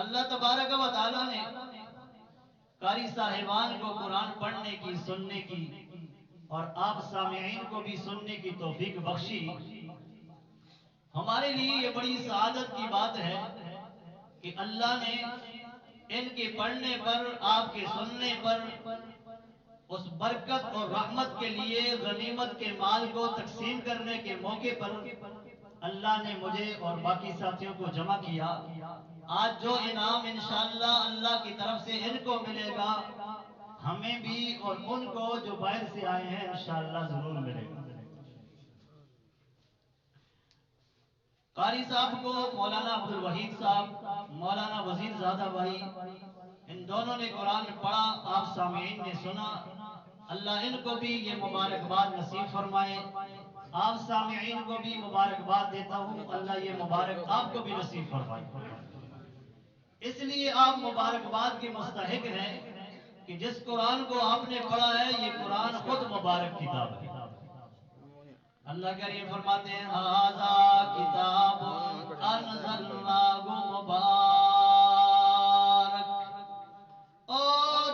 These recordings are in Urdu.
اللہ تبارک و تعالیٰ نے قاری صاحبان کو قرآن پڑھنے کی، سننے کی اور آپ سامعین کو بھی سننے کی توفیق بخشی۔ ہمارے لیے یہ بڑی سعادت کی بات ہے کہ اللہ نے ان کے پڑھنے پر، آپ کے سننے پر، اس برکت اور رحمت کے لیے غنیمت کے مال کو تقسیم کرنے کے موقع پر اللہ نے مجھے اور باقی ساتھیوں کو جمع کیا۔ آج جو انعام انشاءاللہ اللہ کی طرف سے ان کو ملے گا، ہمیں بھی اور ان کو جو باہر سے آئے ہیں انشاءاللہ ضرور ملے گا۔ قاری صاحب کو مولانا عبدالوحید صاحب، مولانا وزیر زادہ بھائی، ان دونوں نے قرآن پڑھا، آپ سامعین نے سنا۔ اللہ ان کو بھی یہ مبارکباد نصیب فرمائے۔ آپ سامعین کو بھی مبارکباد دیتا ہوں، اللہ یہ مبارک آپ کو بھی نصیب فرمائے۔ اس لیے آپ مبارکباد کے مستحق ہیں کہ جس قرآن کو آپ نے پڑھا ہے، یہ قرآن خود مبارک کتاب ہے۔ اللہ کریم فرماتے ہیں ھذا کتاب انزلناہ مبارک۔ او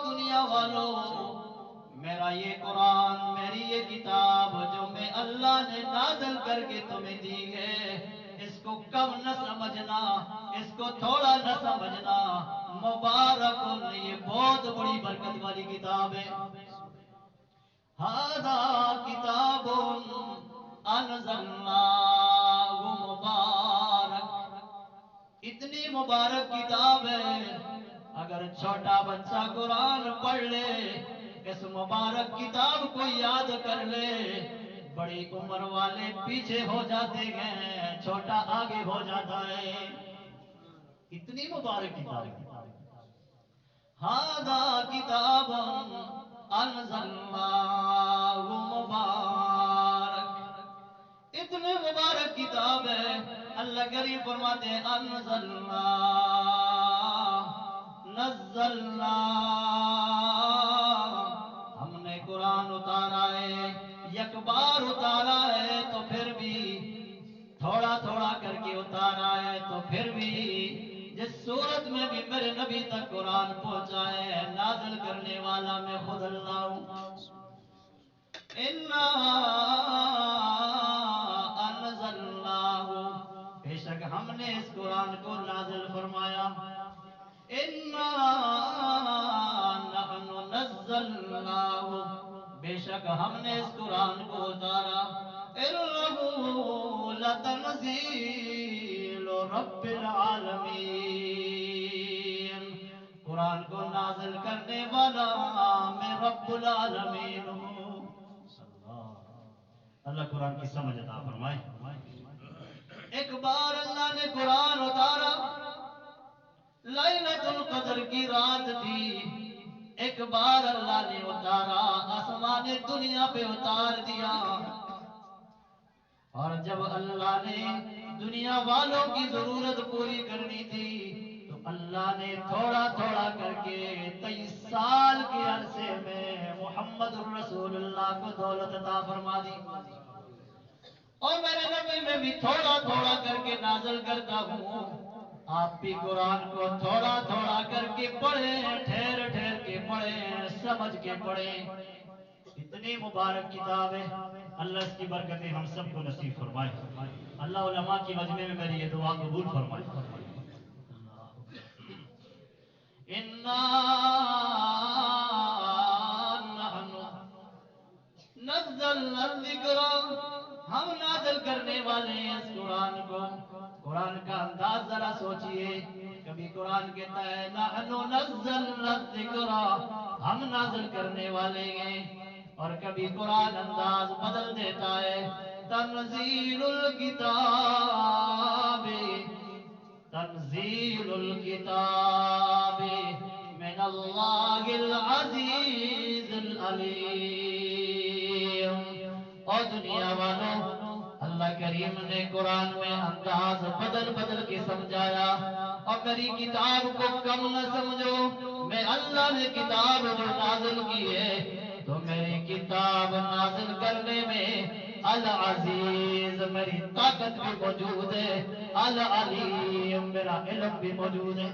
دنیا والو، میرا یہ قرآن، میری یہ کتاب جو میں اللہ نے نازل کر کے تمہیں دی ہے، اس کو کم نہ سمجھنا، اس کو تھوڑا نہ سمجھنا، مبارک، یہ بہت بڑی برکت والی کتاب ہے۔ ھذا کتاب انزلناہ مبارک، اتنی مبارک کتاب ہے، اگر چھوٹا بچہ قرآن پڑھ لے، اس مبارک کتاب کو یاد کر لے، بڑی عمر والے پیچھے ہو جاتے ہیں، چھوٹا آگے ہو جاتا ہے۔ اتنی مبارک کتاب ہے۔ ھذا کتاب انزلناہ مبارک، اتنے مبارک کتاب ہے۔ اللہ کریم فرماتے ہیں انزلنا، نزلنا، ہم نے قرآن اتارا ہے، یک بار اتارا ہے تو پھر بھی تھوڑا تھوڑا کر کے اتارا ہے، تو پھر بھی جس صورت میں بھی میرے نبی تک قرآن پہنچا ہے، نازل کرنے والا میں خود اللہ ہوں۔ اِنَّا انزلناہ، بے شک ہم نے اس قرآن کو نازل فرمایا۔ اِنَّا نَحْنُ نَزَّلْنَاهُ، بے شک ہم نے اس قرآن کو اتارا۔ اِنَّهُ لَتَنزِيلُ رَبِّ الْعَالَمِينَ، قرآن کو نازل کرنے والا میں رب العالمین ہوں۔ اللہ قرآن کی سمجھ عطا فرمائے۔ ایک بار اللہ نے قرآن اتارا، لیلۃ القدر کی رات تھی، ایک بار اللہ نے اتارا، آسمان دنیا پہ اتار دیا، اور جب اللہ نے دنیا والوں کی ضرورت پوری کرنی تھی تو اللہ نے تھوڑا تھوڑا کر کے 23 سال کے عرصے میں محمد الرسول اللہ کو دولت عطا فرما دی۔ اور میرے نبی میں بھی تھوڑا تھوڑا کر کے نازل کرتا ہوں، آپ بھی قرآن کو تھوڑا تھوڑا کر کے پڑھیں، ٹھہر ٹھہر کے پڑھیں، سمجھ کے پڑھیں۔ اتنی مبارک کتاب ہے، اللہ اس کی برکتیں ہم سب کو نصیب فرمائے۔ اللہ علماء کی مجمع میں میری یہ دعا قبول فرمائے۔ اِنَّا نَحْنُ نَزَّلْنَا الذِّكْرَ، ہم نازل کرنے والے ہیں اس قرآن کو۔ قرآن کا انداز ذرا سوچئے، کبھی قرآن کہتا ہے نَحْنُ نَزَّلْنَا الذِّكْرَ، ہم نازل کرنے والے ہیں، اور کبھی قرآن انداز بدل دیتا ہے تنزیل الکتاب، تنزیل الکتاب من اللہ العزیز العلیم۔ اور دنیا والوں، اللہ کریم نے قرآن میں انداز بدل بدل کے سمجھایا، اور میری کتاب کو کم نہ سمجھو، میں اللہ نے کتاب جو نازل کی ہے تو میری کتاب نازل کرنے میں العزیز میری طاقت بھی موجود ہے، العلیم میرا علم بھی موجود ہے۔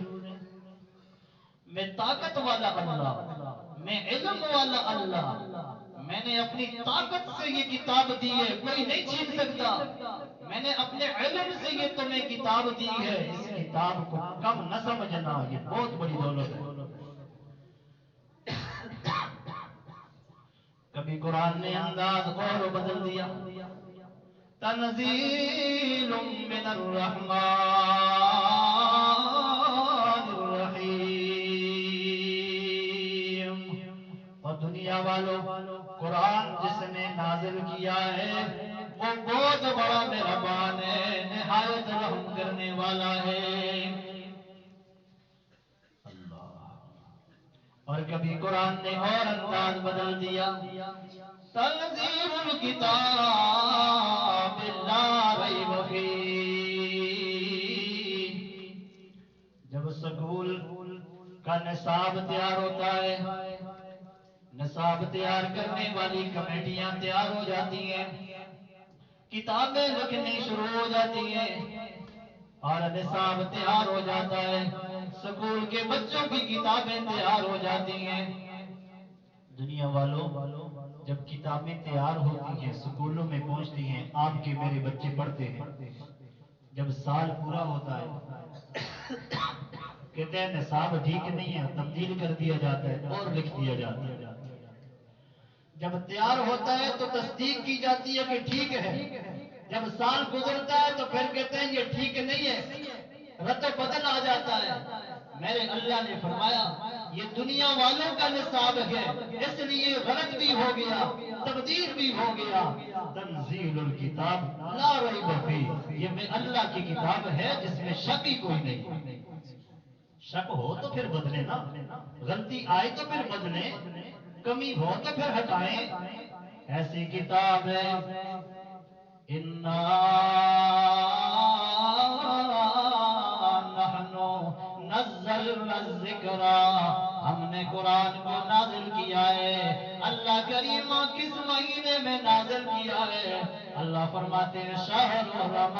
میں طاقت والا اللہ، میں علم والا اللہ، میں نے اپنی طاقت سے یہ کتاب دی ہے، کوئی نہیں چھین سکتا۔ میں نے اپنے علم سے یہ تمہیں کتاب دی ہے، اس کتاب کو کم نہ سمجھنا، یہ بہت بڑی دولت ہے۔ کبھی قرآن نے انداز اور بدل دیا، تنزیل من الرحمن الرحیم۔ اور دنیا والوں، قرآن جس نے نازل کیا ہے وہ بہت بڑا مہربان ہے، نہایت رحم کرنے والا ہے۔ اللہ۔ اور کبھی قرآن نے اور انداز بدل دیا، تنزیل الکتاب لا ریب فیہ۔ جب سکول کا نصاب تیار ہوتا ہے، نصاب تیار کرنے والی کمیٹیاں تیار ہو جاتی ہیں، کتابیں لکھنی شروع ہو جاتی ہیں، اور نصاب تیار ہو جاتا ہے، سکول کے بچوں کی کتابیں تیار ہو جاتی ہیں۔ دنیا والوں، جب کتابیں تیار ہوتی ہیں، سکولوں میں پہنچتی ہیں، آپ کے میرے بچے پڑھتے ہیں، جب سال پورا ہوتا ہے کہتے ہیں نصاب ٹھیک نہیں ہے، تبدیل کر دیا جاتا ہے اور لکھ دیا جاتا ہے۔ جب تیار ہوتا ہے تو تصدیق کی جاتی ہے کہ ٹھیک ہے، جب سال گزرتا ہے تو پھر کہتے ہیں یہ ٹھیک نہیں ہے، رد و بدل آ جاتا ہے۔ میرے اللہ نے فرمایا یہ دنیا والوں کا نصاب ہے، اس لیے غلط بھی ہو گیا، تبدیل بھی ہو گیا۔ تنزیل الکتاب لا ریب فیہ، یہ میں اللہ کی کتاب ہے جس میں شک ہی کوئی نہیں۔ شک ہو تو پھر بدلیں نا، غلطی آئے تو پھر بدلیں، کمی ہو تو پھر ہٹائیں۔ ایسی کتاب ہے، اِنَّا نَحْنُ نَزَّلْنَا الذِّكْرَ، ہم نے قرآن کو نازل کیا ہے۔ اللہ کریم کس مہینے میں نازل کیا ہے؟ اللہ فرماتے ہیں شہر رمضان